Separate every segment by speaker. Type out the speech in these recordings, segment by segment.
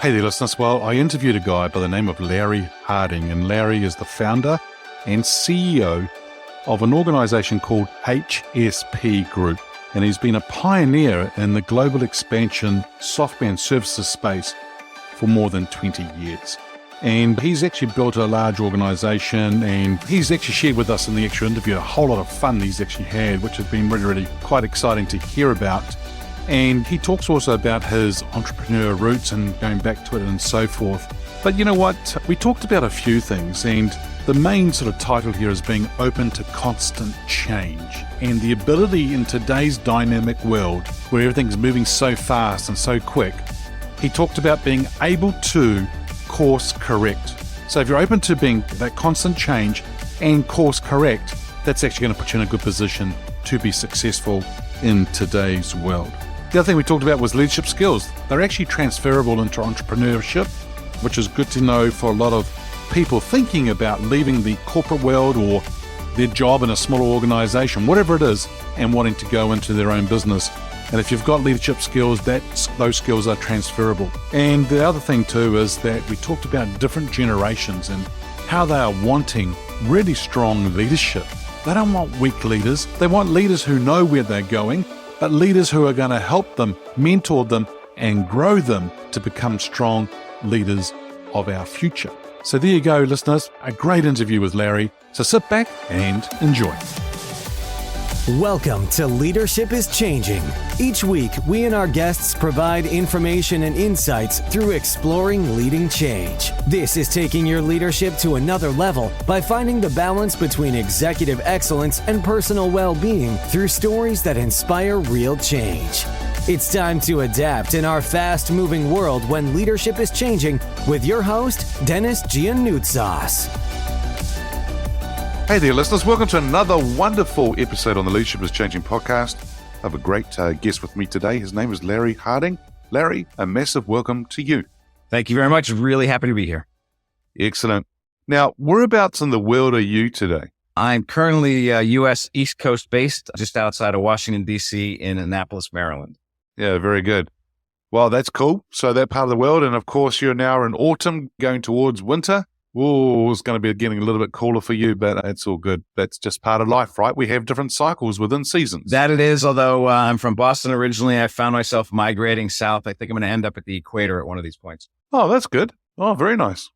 Speaker 1: Hey there, listeners. Well, I interviewed a guy by the name of Larry Harding, and Larry is the founder and CEO of an organization called HSP Group. And he's been a pioneer in the global expansion software and services space for more than 20 years. And he's actually built a large organization, and he's actually shared with us in the extra interview a whole lot of fun he's actually had, which has been really quite exciting to hear about. And he talks also about his entrepreneur roots and going back to it and so forth. But you know what? We talked about a few things, and the main sort of title here is being open to constant change and the ability in today's dynamic world where everything's moving so fast and so quick. He talked about being able to course correct. So if you're open to being that constant change and course correct, that's actually going to put you in a good position to be successful in today's world. The other thing we talked about was leadership skills. They're actually transferable into entrepreneurship, which is good to know for a lot of people thinking about leaving the corporate world or their job in a smaller organization, whatever it is, and wanting to go into their own business. And if you've got leadership skills, those skills are transferable. And the other thing too is that we talked about different generations and how they are wanting really strong leadership. They don't want weak leaders. They want leaders who know where they're going, but leaders who are going to help them, mentor them, and grow them to become strong leaders of our future. So there you go, listeners. A great interview with Larry. So sit back and enjoy.
Speaker 2: Welcome to Leadership is Changing. Each week, we and our guests provide information and insights through exploring leading change. This is taking your leadership to another level by finding the balance between executive excellence and personal well-being through stories that inspire real change. It's time to adapt in our fast-moving world when leadership is changing with your host, Denis Giannoutsas.
Speaker 1: Hey there, listeners. Welcome to another wonderful episode on the Leadership is Changing podcast. I have a great guest with me today. His name is Larry Harding. Larry, a massive welcome to you.
Speaker 3: Thank you very much. Really happy to be here.
Speaker 1: Excellent. Now, whereabouts in the world are you today?
Speaker 3: I'm currently U.S. East Coast based, just outside of Washington, D.C. in Annapolis, Maryland.
Speaker 1: Yeah, very good. Well, that's cool. So that part of the world, and of course, you're now in autumn, going towards winter. Oh, it's going to be getting a little bit cooler for you, but it's all good. That's just part of life, right? We have different cycles within seasons.
Speaker 3: That it is, although I'm from Boston originally. I found myself migrating south. I think I'm going to end up at the equator at one of these points.
Speaker 1: Oh, that's good. Oh, very nice.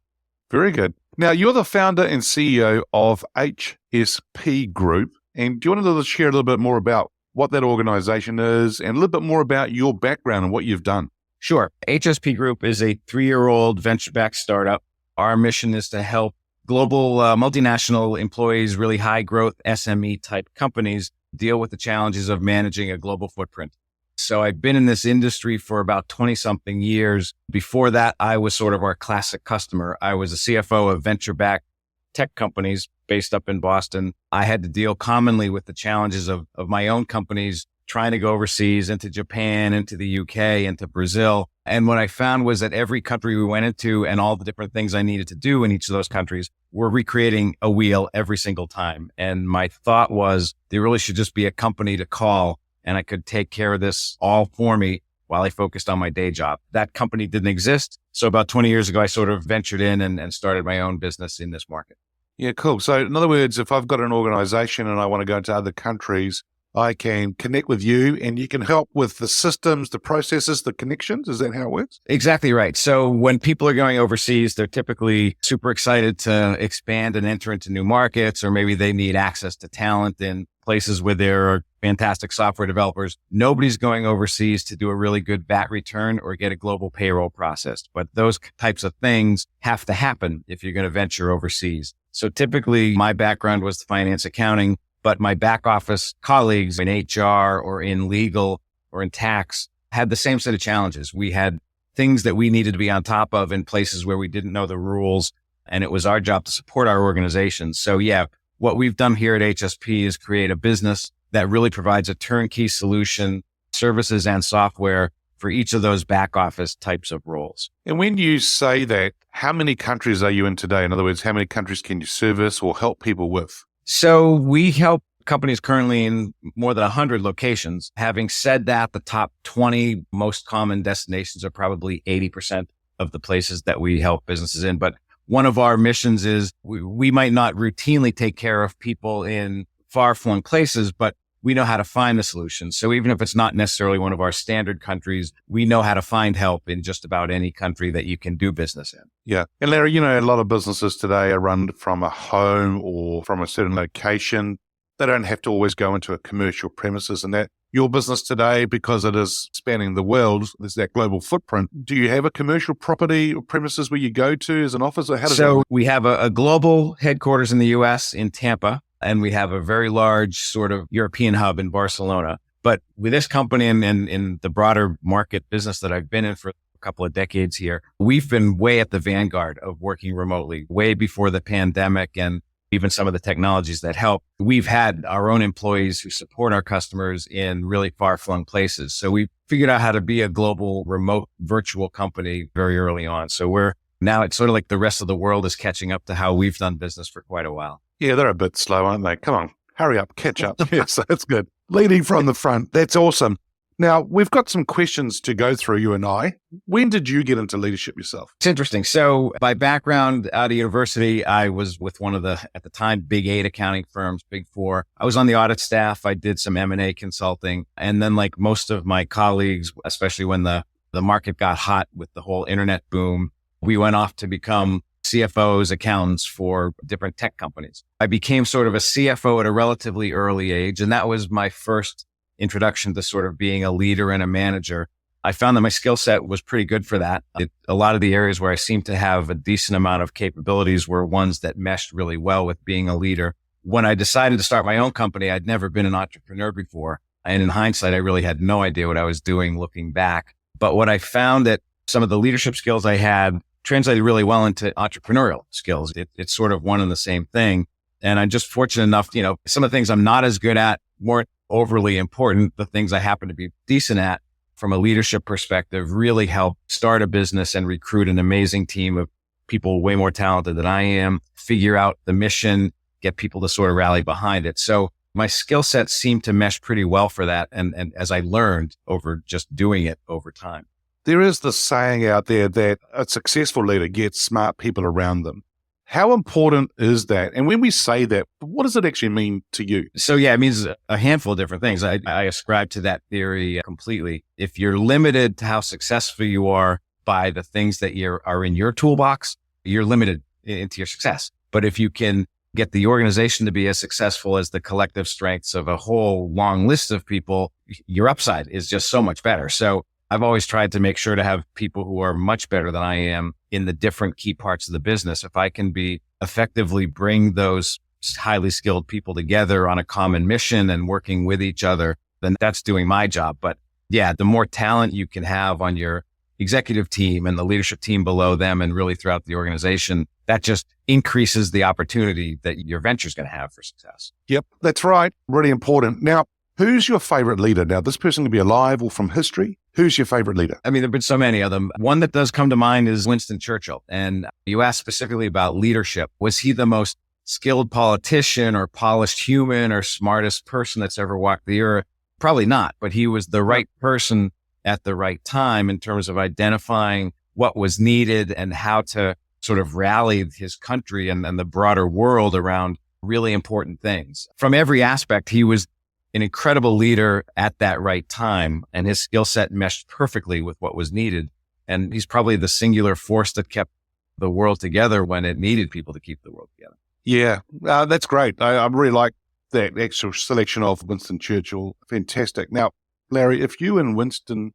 Speaker 1: Very good. Now, you're the founder and CEO of HSP Group. And do you want to share a little bit more about what that organization is and a little bit more about your background and what you've done?
Speaker 3: Sure. HSP Group is a 3-year-old venture-backed startup. Our mission is to help global multinational employees, really high growth SME type companies deal with the challenges of managing a global footprint. So I've been in this industry for about 20 something years. Before that, I was sort of our classic customer. I was a CFO of venture-backed tech companies based up in Boston. I had to deal commonly with the challenges of my own companies trying to go overseas into Japan, into the UK, into Brazil. And what I found was that every country we went into and all the different things I needed to do in each of those countries were recreating a wheel every single time. And my thought was there really should just be a company to call and I could take care of this all for me while I focused on my day job. That company didn't exist. So about 20 years ago, I sort of ventured in and started my own business in this market.
Speaker 1: Yeah, cool. So in other words, if I've got an organization and I want to go into other countries, I can connect with you and you can help with the systems, the processes, the connections. Is that how it works?
Speaker 3: Exactly right. So when people are going overseas, they're typically super excited to expand and enter into new markets, or maybe they need access to talent in places where there are fantastic software developers. Nobody's going overseas to do a really good VAT return or get a global payroll processed. But those types of things have to happen if you're going to venture overseas. So typically my background was finance accounting, but my back office colleagues in HR or in legal or in tax had the same set of challenges. We had things that we needed to be on top of in places where we didn't know the rules, and it was our job to support our organizations. So yeah, what we've done here at HSP is create a business that really provides a turnkey solution, services and software for each of those back office types of roles.
Speaker 1: And when you say that, how many countries are you in today? In other words, how many countries can you service or help people with?
Speaker 3: So we help companies currently in more than 100 locations. Having said that, the top 20 most common destinations are probably 80% of the places that we help businesses in. But one of our missions is we might not routinely take care of people in far-flung places, but we know how to find the solutions. So even if it's not necessarily one of our standard countries, we know how to find help in just about any country that you can do business in.
Speaker 1: Yeah. And Larry, a lot of businesses today are run from a home or from a certain location. They don't have to always go into a commercial premises, and that your business today, because it is spanning the world, there's that global footprint. Do you have a commercial property or premises where you go to as an office, or how does that work?
Speaker 3: We have a global headquarters in the US in Tampa, and we have a very large sort of European hub in Barcelona. But with this company and in the broader market business that I've been in for a couple of decades here, we've been way at the vanguard of working remotely, way before the pandemic and even some of the technologies that help. We've had our own employees who support our customers in really far-flung places. So we figured out how to be a global, remote, virtual company very early on. So now it's sort of like the rest of the world is catching up to how we've done business for quite a while.
Speaker 1: Yeah, they're a bit slow, aren't they? Come on, hurry up, catch up. Yeah, so that's good. Leading from the front. That's awesome. Now, we've got some questions to go through, you and I. When did you get into leadership yourself?
Speaker 3: It's interesting. So by background out of university, I was with one of the, at the time, Big 8 accounting firms, Big 4. I was on the audit staff. I did some M&A consulting. And then like most of my colleagues, especially when the market got hot with the whole internet boom, we went off to become CFOs, accountants for different tech companies. I became sort of a CFO at a relatively early age, and that was my first introduction to sort of being a leader and a manager. I found that my skill set was pretty good for that. A lot of the areas where I seemed to have a decent amount of capabilities were ones that meshed really well with being a leader. When I decided to start my own company, I'd never been an entrepreneur before. And in hindsight, I really had no idea what I was doing looking back. But what I found that some of the leadership skills I had translated really well into entrepreneurial skills. It's sort of one and the same thing. And I'm just fortunate enough, some of the things I'm not as good at weren't overly important. The things I happen to be decent at from a leadership perspective really help start a business and recruit an amazing team of people way more talented than I am, figure out the mission, get people to sort of rally behind it. So my skill set seemed to mesh pretty well for that. And as I learned over just doing it over time.
Speaker 1: There is this saying out there that a successful leader gets smart people around them. How important is that? And when we say that, what does it actually mean to you?
Speaker 3: So yeah, it means a handful of different things. I ascribe to that theory completely. If you're limited to how successful you are by the things that are in your toolbox, you're limited into your success. But if you can get the organization to be as successful as the collective strengths of a whole long list of people, your upside is just so much better. So I've always tried to make sure to have people who are much better than I am in the different key parts of the business. If I can effectively bring those highly skilled people together on a common mission and working with each other, then that's doing my job. But yeah, the more talent you can have on your executive team and the leadership team below them and really throughout the organization, that just increases the opportunity that your venture is going to have for success.
Speaker 1: Yep, that's right. Really important. Now, who's your favorite leader? Now, this person can be alive or from history. Who's your favorite leader?
Speaker 3: I mean, there've been so many of them. One that does come to mind is Winston Churchill. And you asked specifically about leadership. Was he the most skilled politician or polished human or smartest person that's ever walked the earth? Probably not, but he was the right person at the right time in terms of identifying what was needed and how to sort of rally his country and the broader world around really important things. From every aspect, he was an incredible leader at that right time, and his skill set meshed perfectly with what was needed. And he's probably the singular force that kept the world together when it needed people to keep the world together.
Speaker 1: Yeah, that's great. I really like that actual selection of Winston Churchill. Fantastic. Now, Larry, if you and Winston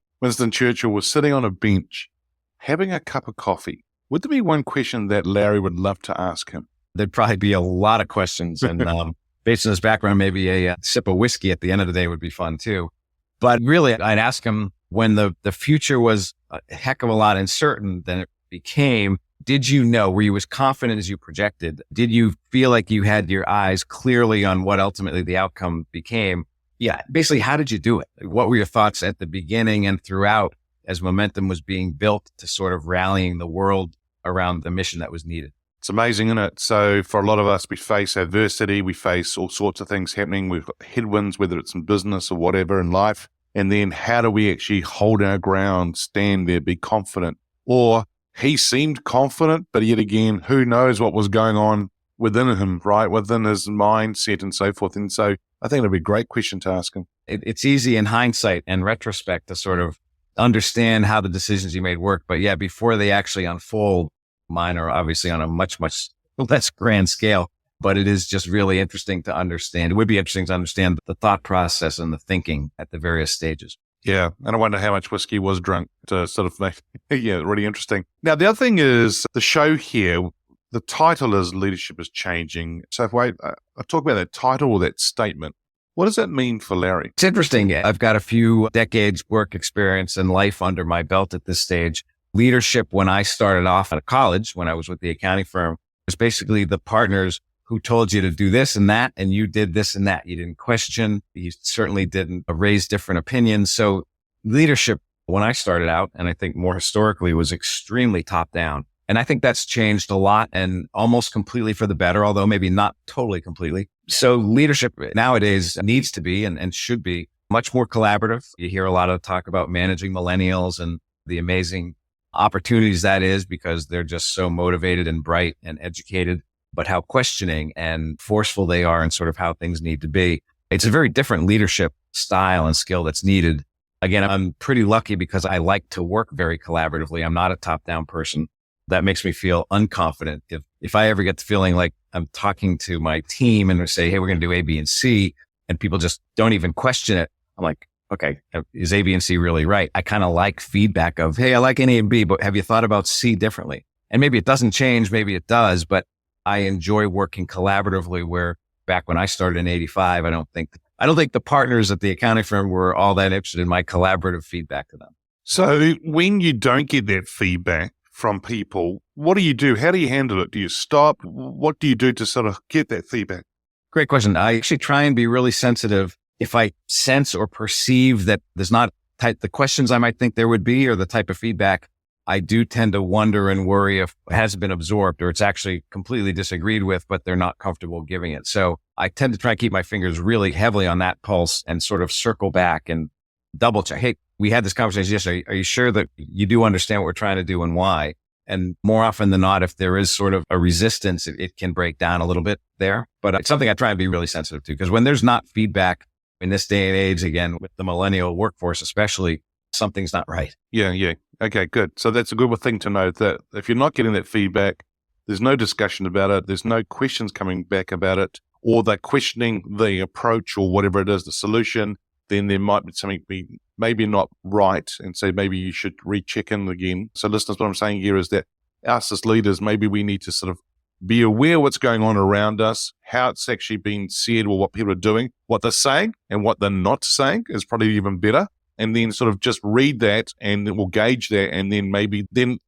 Speaker 1: Churchill were sitting on a bench having a cup of coffee, would there be one question that Larry would love to ask him?
Speaker 3: There'd probably be a lot of questions, and based on his background, maybe a sip of whiskey at the end of the day would be fun too. But really, I'd ask him, when the future was a heck of a lot uncertain than it became, were you as confident as you projected? Did you feel like you had your eyes clearly on what ultimately the outcome became? Yeah, basically, how did you do it? What were your thoughts at the beginning and throughout as momentum was being built to sort of rallying the world around the mission that was needed?
Speaker 1: It's amazing, isn't it? So for a lot of us, we face adversity, we face all sorts of things happening. We've got headwinds, whether it's in business or whatever in life. And then how do we actually hold our ground, stand there, be confident? Or he seemed confident, but yet again, who knows what was going on within him, right? Within his mindset and so forth. And so I think it'd be a great question to ask him.
Speaker 3: It's easy in hindsight and retrospect to sort of understand how the decisions you made work. But yeah, before they actually unfold, mine are obviously on a much, much less grand scale, but it is just really interesting to understand. It would be interesting to understand the thought process and the thinking at the various stages.
Speaker 1: Yeah. And I wonder how much whiskey was drunk to sort of make, yeah, really interesting. Now, the other thing is the show here, the title is Leadership is Changing. So if I talk about that title or that statement, what does that mean for Larry?
Speaker 3: It's interesting. I've got a few decades work experience and life under my belt at this stage. Leadership, when I started off at college, when I was with the accounting firm, was basically the partners who told you to do this and that, and you did this and that. You didn't question. You certainly didn't raise different opinions. So leadership, when I started out, and I think more historically, was extremely top down. And I think that's changed a lot and almost completely for the better, although maybe not totally completely. So leadership nowadays needs to be and should be much more collaborative. You hear a lot of talk about managing millennials and the amazing opportunities that is because they're just so motivated and bright and educated, but how questioning and forceful they are and sort of how things need to be. It's a very different leadership style and skill that's needed. Again, I'm pretty lucky because I like to work very collaboratively. I'm not a top-down person. That makes me feel unconfident. If I ever get the feeling like I'm talking to my team and they say, hey, we're going to do A, B, and C, and people just don't even question it, I'm like, okay, is A, B, and C really right? I kind of like feedback of, hey, I like A and B, but have you thought about C differently? And maybe it doesn't change, maybe it does, but I enjoy working collaboratively where back when I started in 85, I don't think the partners at the accounting firm were all that interested in my collaborative feedback to them.
Speaker 1: So when you don't get that feedback from people, what do you do? How do you handle it? Do you stop? What do you do to sort of get that feedback?
Speaker 3: Great question. I actually try and be really sensitive. If I sense or perceive that there's not the questions I might think there would be or the type of feedback, I do tend to wonder and worry if it hasn't been absorbed or it's actually completely disagreed with, but they're not comfortable giving it. So I tend to try and keep my fingers really heavily on that pulse and sort of circle back and double check. Hey, we had this conversation yesterday. Are you sure that you do understand what we're trying to do and why? And more often than not, if there is sort of a resistance, it can break down a little bit there. But it's something I try and be really sensitive to because when there's not feedback in this day and age, again, with the millennial workforce, especially, something's not right.
Speaker 1: Yeah. Okay, good. So that's a good thing to know that if you're not getting that feedback, there's no discussion about it. There's no questions coming back about it, or they're questioning the approach or whatever it is, the solution, then there might be something maybe not right. And so maybe you should recheck in again. So listeners, what I'm saying here is that us as leaders, maybe we need to sort of be aware of what's going on around us, how it's actually being said or what people are doing, what they're saying and what they're not saying is probably even better. And then sort of just read that and then we'll gauge that. And then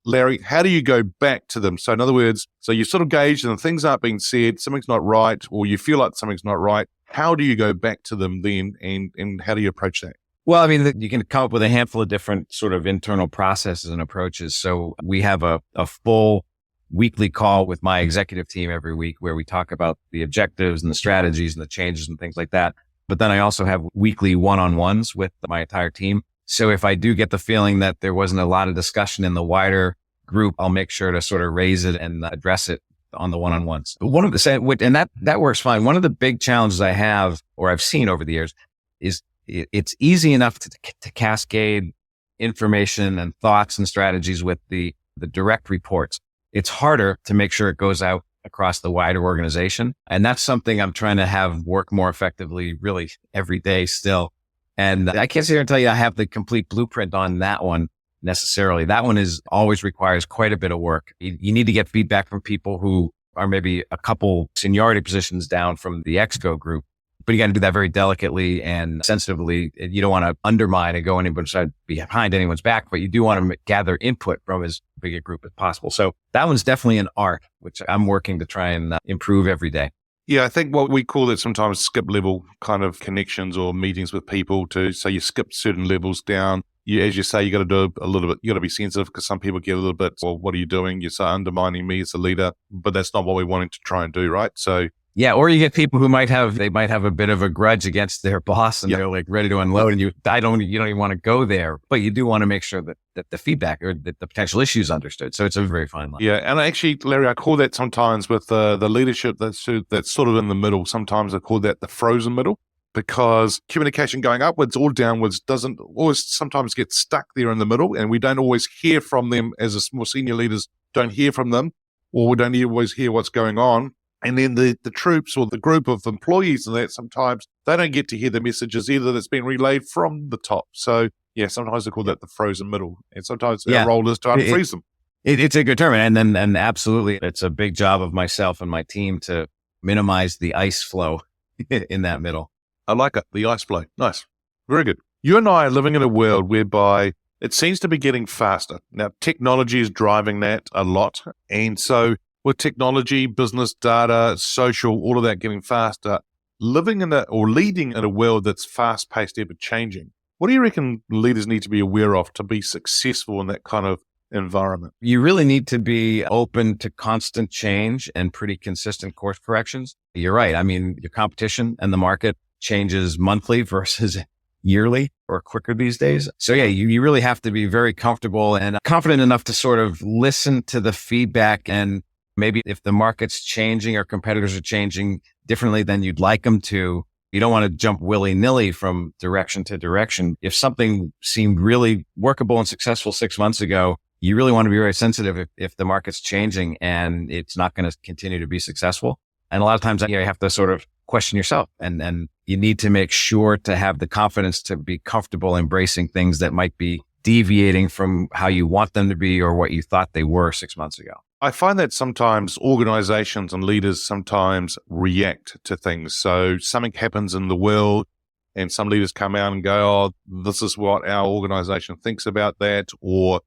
Speaker 1: Larry, how do you go back to them? So in other words, so you sort of gauge and things aren't being said, something's not right, or you feel like something's not right. How do you go back to them then? And how do you approach that?
Speaker 3: Well, I mean, you can come up with a handful of different sort of internal processes and approaches. So we have a full weekly call with my executive team every week where we talk about the objectives and the strategies and the changes and things like that. But then I also have weekly one-on-ones with my entire team. So if I do get the feeling that there wasn't a lot of discussion in the wider group, I'll make sure to sort of raise it and address it on the one-on-ones. One of the, and that works fine. One of the big challenges I have, or I've seen over the years, is it's easy enough to cascade information and thoughts and strategies with the direct reports. It's harder to make sure it goes out across the wider organization. And that's something I'm trying to have work more effectively, really every day still. And I can't sit here and tell you I have the complete blueprint on that one necessarily. That one always requires quite a bit of work. You need to get feedback from people who are maybe a couple seniority positions down from the Exco group, but you got to do that very delicately and sensitively. You don't want to undermine and go anybody's side behind anyone's back, but you do want to gather input from as big a group as possible. So that one's definitely an art, which I'm working to try and improve every day.
Speaker 1: Yeah, I think what we call it sometimes skip level kind of connections or meetings with people so you skip certain levels down. As you say, you got to do a little bit, you got to be sensitive because some people get a little bit, well, what are you doing? You start undermining me as a leader, but that's not what we're wanting to try and do, right? So
Speaker 3: Yeah. Or you get people who might have a bit of a grudge against their boss and they're like ready to unload and you don't even want to go there, but you do want to make sure that the feedback or that the potential issue is understood. So it's a very fine line.
Speaker 1: Yeah. And actually, Larry, I call that sometimes with the leadership that's sort of in the middle. Sometimes I call that the frozen middle, because communication going upwards or downwards doesn't always sometimes get stuck there in the middle. And we don't always hear from them as a more senior leaders don't hear from them, or we don't always hear what's going on. And then the troops or the group of employees and that, sometimes they don't get to hear the messages either that's been relayed from the top. So yeah, sometimes I call that the frozen middle. And sometimes our role is to unfreeze them.
Speaker 3: It's a good term. And absolutely, it's a big job of myself and my team to minimize the ice flow in that middle.
Speaker 1: I like it. The ice flow. Nice. Very good. You and I are living in a world whereby it seems to be getting faster. Now, technology is driving that a lot. And so with technology, business, data, social, all of that getting faster, leading in a world that's fast-paced, ever-changing, what do you reckon leaders need to be aware of to be successful in that kind of environment?
Speaker 3: You really need to be open to constant change and pretty consistent course corrections. You're right. I mean, your competition and the market changes monthly versus yearly or quicker these days. So yeah, you really have to be very comfortable and confident enough to sort of listen to the feedback. And maybe if the market's changing or competitors are changing differently than you'd like them to, you don't want to jump willy-nilly from direction to direction. If something seemed really workable and successful 6 months ago, you really want to be very sensitive if the market's changing and it's not going to continue to be successful. And a lot of times you have to sort of question yourself and you need to make sure to have the confidence to be comfortable embracing things that might be deviating from how you want them to be or what you thought they were 6 months ago.
Speaker 1: I find that sometimes organizations and leaders sometimes react to things. So something happens in the world and some leaders come out and go, oh, this is what our organization thinks about that, or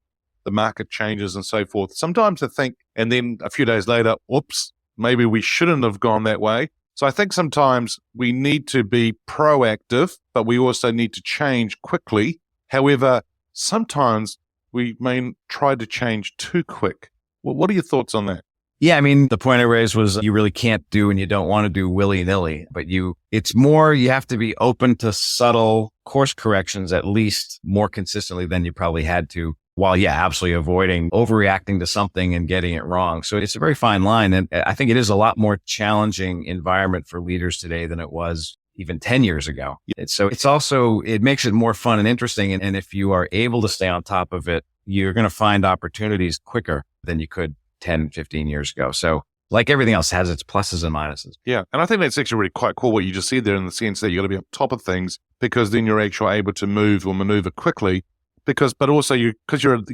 Speaker 1: the market changes and so forth. Sometimes I think, and then a few days later, oops, maybe we shouldn't have gone that way. So I think sometimes we need to be proactive, but we also need to change quickly. However, sometimes we may try to change too quick. Well, what are your thoughts on that?
Speaker 3: Yeah, I mean, the point I raised was you really can't do and you don't want to do willy-nilly, but it's more, you have to be open to subtle course corrections, at least more consistently than you probably had to, while, yeah, absolutely avoiding overreacting to something and getting it wrong. So it's a very fine line. And I think it is a lot more challenging environment for leaders today than it was even 10 years ago. So it makes it more fun and interesting. And if you are able to stay on top of it, you're going to find opportunities quicker than you could 10, 15 years ago. So like everything else has its pluses and minuses.
Speaker 1: Yeah. And I think that's actually really quite cool what you just said there, in the sense that you got to be on top of things, because then you're actually able to move or maneuver quickly, but also you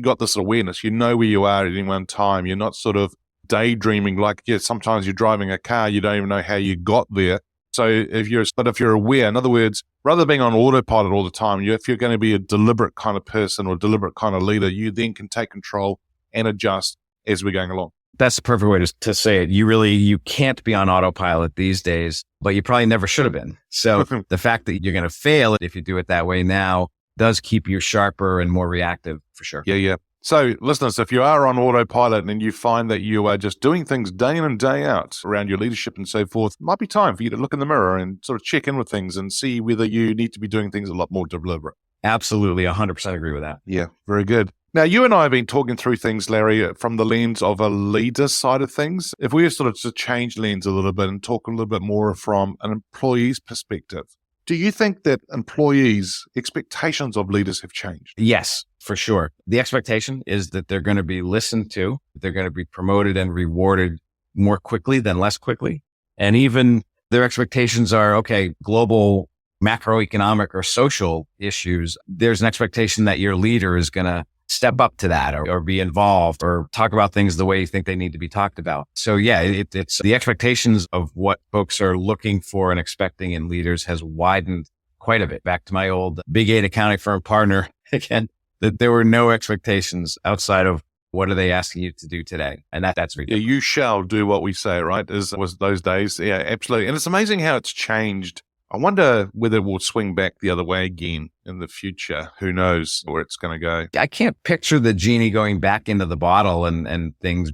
Speaker 1: got this awareness, you know where you are at any one time. You're not sort of daydreaming like, yeah, sometimes you're driving a car, you don't even know how you got there. So if you're aware, in other words, rather than being on autopilot all the time, if you're going to be a deliberate kind of person or deliberate kind of leader, you then can take control and adjust as we're going along.
Speaker 3: That's the perfect way to say it. You can't be on autopilot these days, but you probably never should have been. So the fact that you're going to fail if you do it that way now does keep you sharper and more reactive for sure.
Speaker 1: Yeah. So listeners, if you are on autopilot and you find that you are just doing things day in and day out around your leadership and so forth, it might be time for you to look in the mirror and sort of check in with things and see whether you need to be doing things a lot more deliberate.
Speaker 3: Absolutely. 100% agree with that.
Speaker 1: Yeah, very good. Now, you and I have been talking through things, Larry, from the lens of a leader side of things. If we were sort of to change lens a little bit and talk a little bit more from an employee's perspective, do you think that employees' expectations of leaders have changed?
Speaker 3: Yes, for sure. The expectation is that they're going to be listened to, they're going to be promoted and rewarded more quickly than less quickly. And even their expectations are, okay, global macroeconomic or social issues, there's an expectation that your leader is going to step up to that or be involved or talk about things the way you think they need to be talked about. So yeah, it's the expectations of what folks are looking for and expecting in leaders has widened quite a bit. Back to my old Big 8 accounting firm partner again, that there were no expectations outside of what are they asking you to do today? And that's ridiculous.
Speaker 1: Yeah, you shall do what we say, right? Was those days. Yeah, absolutely. And it's amazing how it's changed I wonder whether it will swing back the other way again in the future. Who knows where it's going to go?
Speaker 3: I can't picture the genie going back into the bottle and things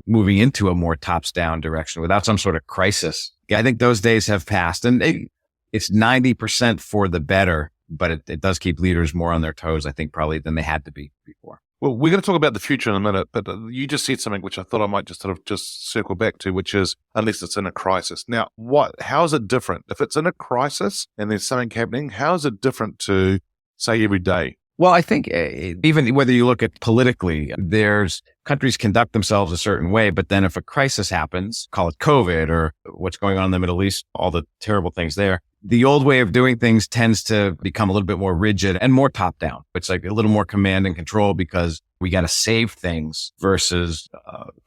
Speaker 3: moving into a more tops down direction without some sort of crisis. I think those days have passed, and it's 90% for the better, but it does keep leaders more on their toes, I think, probably than they had to be before.
Speaker 1: Well, we're going to talk about the future in a minute, but you just said something which I thought I might just sort of just circle back to, which is unless it's in a crisis. Now, how is it different? If it's in a crisis and there's something happening, how is it different to, say, every day?
Speaker 3: Well, I think even whether you look at politically, there's countries conduct themselves a certain way, but then if a crisis happens, call it COVID or what's going on in the Middle East, all the terrible things there, the old way of doing things tends to become a little bit more rigid and more top down. It's like a little more command and control because we got to save things versus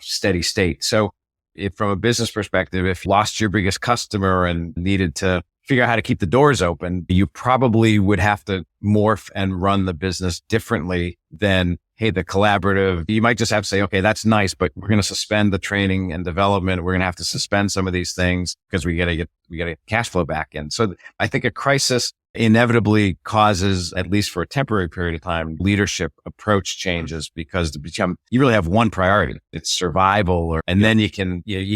Speaker 3: steady state. So if from a business perspective, if you lost your biggest customer and needed to figure out how to keep the doors open, you probably would have to morph and run the business differently than, hey, the collaborative. You might just have to say, okay, that's nice, but we're going to suspend the training and development. We're going to have to suspend some of these things because we got to get cash flow back in. So I think a crisis inevitably causes, at least for a temporary period of time, leadership approach changes because you really have one priority. It's survival, and then you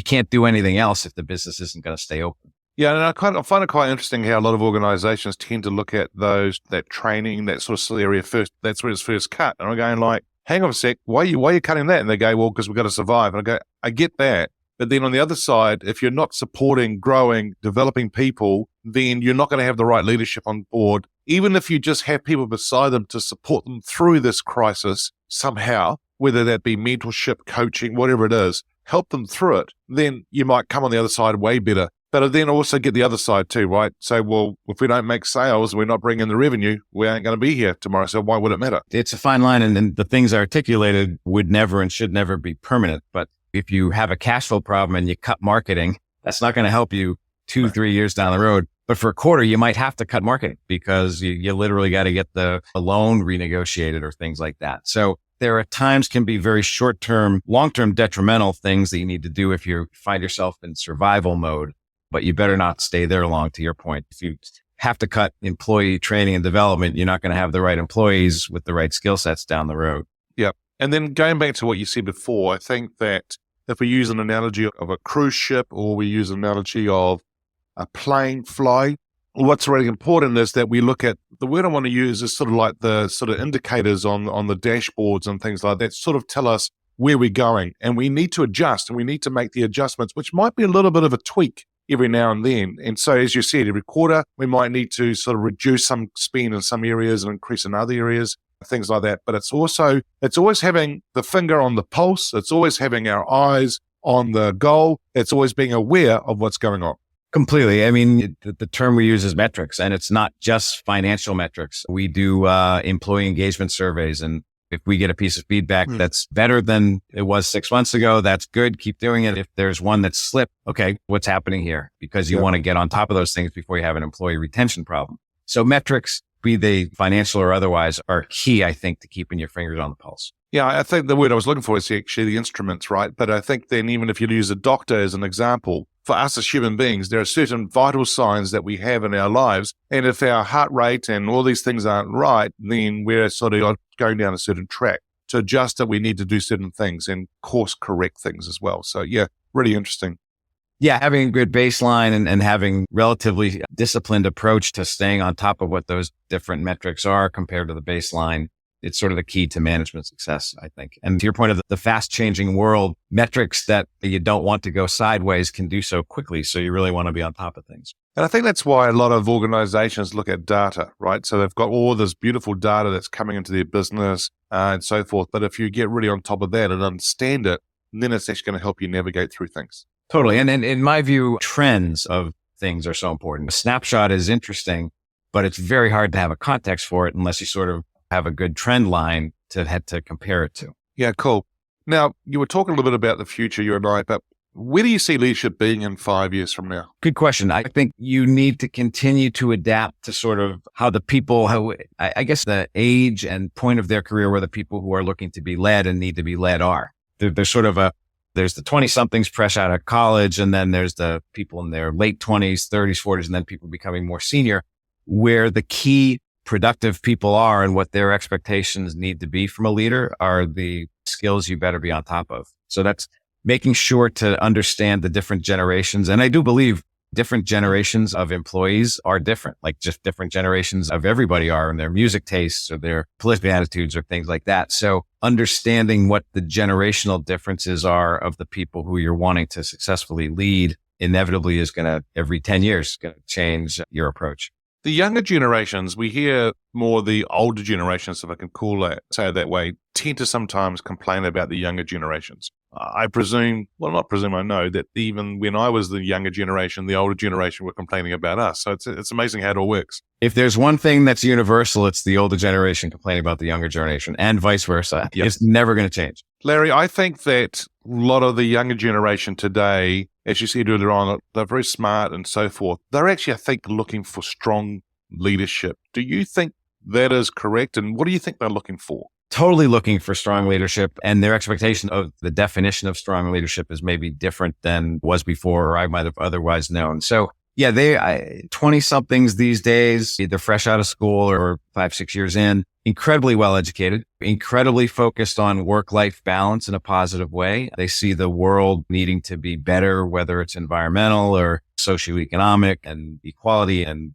Speaker 3: can't do anything else if the business isn't going to stay open.
Speaker 1: Yeah, and I find it quite interesting how a lot of organizations tend to look at that training, that sort of area first. That's where it's first cut. And I'm going like, hang on a sec, why are you cutting that? And they go, well, because we've got to survive. And I go, I get that. But then on the other side, if you're not supporting, growing, developing people, then you're not going to have the right leadership on board. Even if you just have people beside them to support them through this crisis somehow, whether that be mentorship, coaching, whatever it is, help them through it, then you might come on the other side way better. But then also get the other side too, right? So, well, if we don't make sales, we're not bringing the revenue, we ain't going to be here tomorrow. So why would it matter?
Speaker 3: It's a fine line, and the things articulated would never and should never be permanent. But if you have a cash flow problem and you cut marketing, that's not going to help you 2-3 years down the road. But for a quarter, you might have to cut marketing because you literally got to get the loan renegotiated or things like that. So there are times can be very short-term, long-term detrimental things that you need to do if you find yourself in survival mode. But you better not stay there long, to your point. If you have to cut employee training and development, you're not going to have the right employees with the right skill sets down the road.
Speaker 1: Yeah. And then going back to what you said before, I think that if we use an analogy of a cruise ship or we use an analogy of a plane flight, what's really important is that we look at, the word I want to use is sort of like the sort of indicators on the dashboards and things like that sort of tell us where we're going. And we need to adjust and we need to make the adjustments, which might be a little bit of a tweak every now and then. And so, as you said, every quarter, we might need to sort of reduce some spend in some areas and increase in other areas, things like that. But it's always having the finger on the pulse. It's always having our eyes on the goal. It's always being aware of what's going on.
Speaker 3: Completely. I mean, the term we use is metrics, and it's not just financial metrics. We do employee engagement surveys, and if we get a piece of feedback that's better than it was 6 months ago, that's good. Keep doing it. If there's one that's slipped, okay, what's happening here? Because you want to get on top of those things before you have an employee retention problem. So metrics, be they financial or otherwise, are key, I think, to keeping your fingers on the pulse.
Speaker 1: Yeah, I think the word I was looking for is actually the instruments, right? But I think then even if you use a doctor as an example, for us as human beings, there are certain vital signs that we have in our lives. And if our heart rate and all these things aren't right, then we're sort of going down a certain track. To adjust it, we need to do certain things and course correct things as well. So yeah, really interesting.
Speaker 3: Yeah, having a good baseline and having relatively disciplined approach to staying on top of what those different metrics are compared to the baseline. It's sort of the key to management success, I think. And to your point of the fast changing world, metrics that you don't want to go sideways can do so quickly. So you really want to be on top of things.
Speaker 1: And I think that's why a lot of organizations look at data, right? So they've got all this beautiful data that's coming into their business and so forth. But if you get really on top of that and understand it, then it's actually going to help you navigate through things.
Speaker 3: Totally. And in my view, trends of things are so important. A snapshot is interesting, but it's very hard to have a context for it unless you sort of have a good trend line to have to compare it to.
Speaker 1: Yeah, cool. Now, you were talking a little bit about the future, you and I, but where do you see leadership being in 5 years from now?
Speaker 3: Good question. I think you need to continue to adapt to sort of how the people, I guess the age and point of their career where the people who are looking to be led and need to be led are. There's sort of a There's the 20-somethings fresh out of college, and then there's the people in their late 20s, 30s, 40s, and then people becoming more senior, where the key productive people are and what their expectations need to be from a leader are the skills you better be on top of. So that's making sure to understand the different generations. And I do believe different generations of employees are different, like just different generations of everybody are in their music tastes or their political attitudes or things like that. So understanding what the generational differences are of the people who you're wanting to successfully lead inevitably is going to, every 10 years, going to change your approach.
Speaker 1: The younger generations, we hear more the older generations, if I can say it that way, tend to sometimes complain about the younger generations. I presume, well, not presume, I know that even when I was the younger generation, the older generation were complaining about us. So it's amazing how it all works.
Speaker 3: If there's one thing that's universal, it's the older generation complaining about the younger generation and vice versa. Yep. It's never going to change.
Speaker 1: Larry, I think that a lot of the younger generation today, as you said earlier on, they're very smart and so forth. They're actually, I think, looking for strong leadership. Do you think that is correct? And what do you think they're looking for?
Speaker 3: Totally looking for strong leadership, and their expectation of the definition of strong leadership is maybe different than was before or I might have otherwise known. So yeah, 20-somethings these days, either fresh out of school or 5-6 years in, incredibly well educated, incredibly focused on work-life balance in a positive way. They see the world needing to be better, whether it's environmental or socioeconomic and equality, and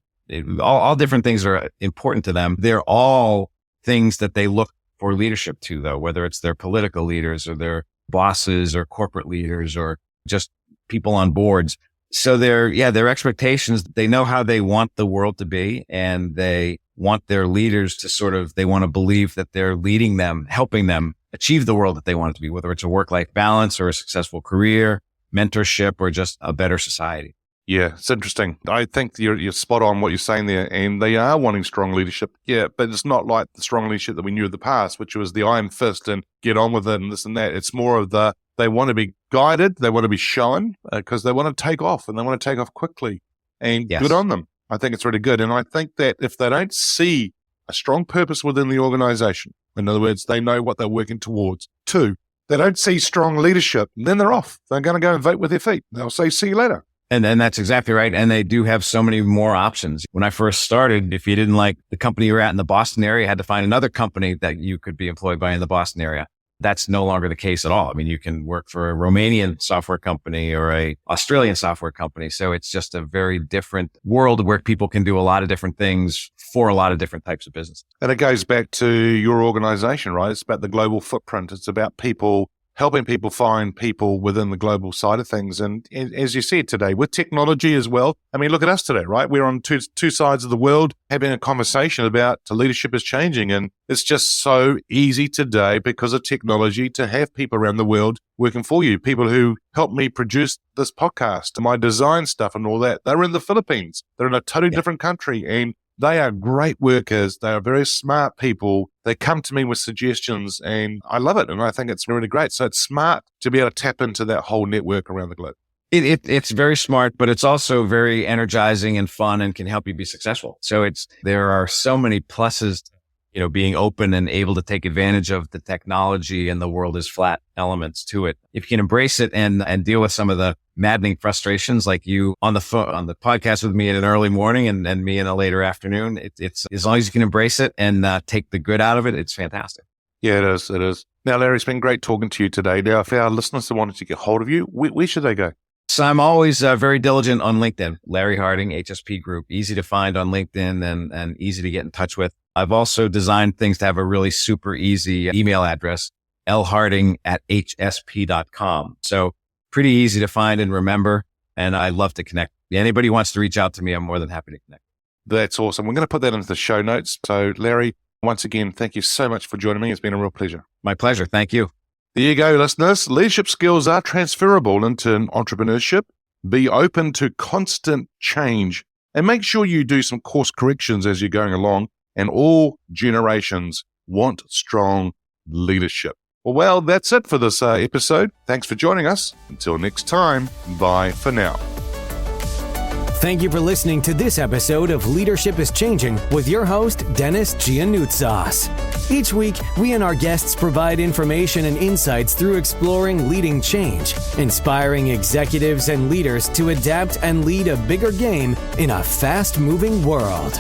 Speaker 3: all different things are important to them. They're all things that they look for leadership to, though, whether it's their political leaders or their bosses or corporate leaders or just people on boards. So their expectations, they know how they want the world to be, and they want their leaders to they want to believe that they're leading them, helping them achieve the world that they want it to be, whether it's a work-life balance or a successful career, mentorship, or just a better society.
Speaker 1: Yeah, it's interesting. I think you're spot on what you're saying there, and they are wanting strong leadership. Yeah, but it's not like the strong leadership that we knew of the past, which was the iron fist and get on with it and this and that. It's more of they want to be guided, they want to be shown, because they want to take off, and they want to take off quickly. And yes, good on them. I think it's really good. And I think that if they don't see a strong purpose within the organization, in other words, they know what they're working towards. 2, they don't see strong leadership, then they're off. They're going to go and vote with their feet. They'll say, see you later.
Speaker 3: And that's exactly right. And they do have so many more options. When I first started, if you didn't like the company you were at in the Boston area, you had to find another company that you could be employed by in the Boston area. That's no longer the case at all. I mean, you can work for a Romanian software company or a Australian software company. So it's just a very different world where people can do a lot of different things for a lot of different types of business.
Speaker 1: And it goes back to your organization, right? It's about the global footprint. It's about helping people find people within the global side of things. And as you said today, with technology as well, I mean, look at us today, right? We're on two sides of the world having a conversation about leadership is changing. And it's just so easy today because of technology to have people around the world working for you. People who helped me produce this podcast, my design stuff and all that, they're in the Philippines. They're in a totally different country, and they are great workers. They are very smart people. They come to me with suggestions, and I love it. And I think it's really great. So it's smart to be able to tap into that whole network around the globe.
Speaker 3: It's very smart, but it's also very energizing and fun and can help you be successful. So there are so many pluses, being open and able to take advantage of the technology and the world is flat elements to it. If you can embrace it and deal with some of the maddening frustrations, like you on the podcast with me in an early morning and me in a later afternoon, it's as long as you can embrace it and take the good out of it, it's fantastic.
Speaker 1: Yeah, it is. It is. Now, Larry, it's been great talking to you today. Now, if our listeners wanted to get hold of you, where should they go?
Speaker 3: So I'm always very diligent on LinkedIn. Larry Harding, HSP Group, easy to find on LinkedIn and easy to get in touch with. I've also designed things to have a really super easy email address, lharding@hsp.com. So pretty easy to find and remember, and I love to connect. Anybody who wants to reach out to me, I'm more than happy to connect.
Speaker 1: That's awesome. We're going to put that into the show notes. So Larry, once again, thank you so much for joining me. It's been a real pleasure.
Speaker 3: My pleasure. Thank you.
Speaker 1: There you go, listeners. Leadership skills are transferable into entrepreneurship. Be open to constant change and make sure you do some course corrections as you're going along. And all generations want strong leadership. Well, that's it for this episode. Thanks for joining us. Until next time, bye for now.
Speaker 2: Thank you for listening to this episode of Leadership is Changing with your host, Denis Giannoutsas. Each week, we and our guests provide information and insights through exploring leading change, inspiring executives and leaders to adapt and lead a bigger game in a fast-moving world.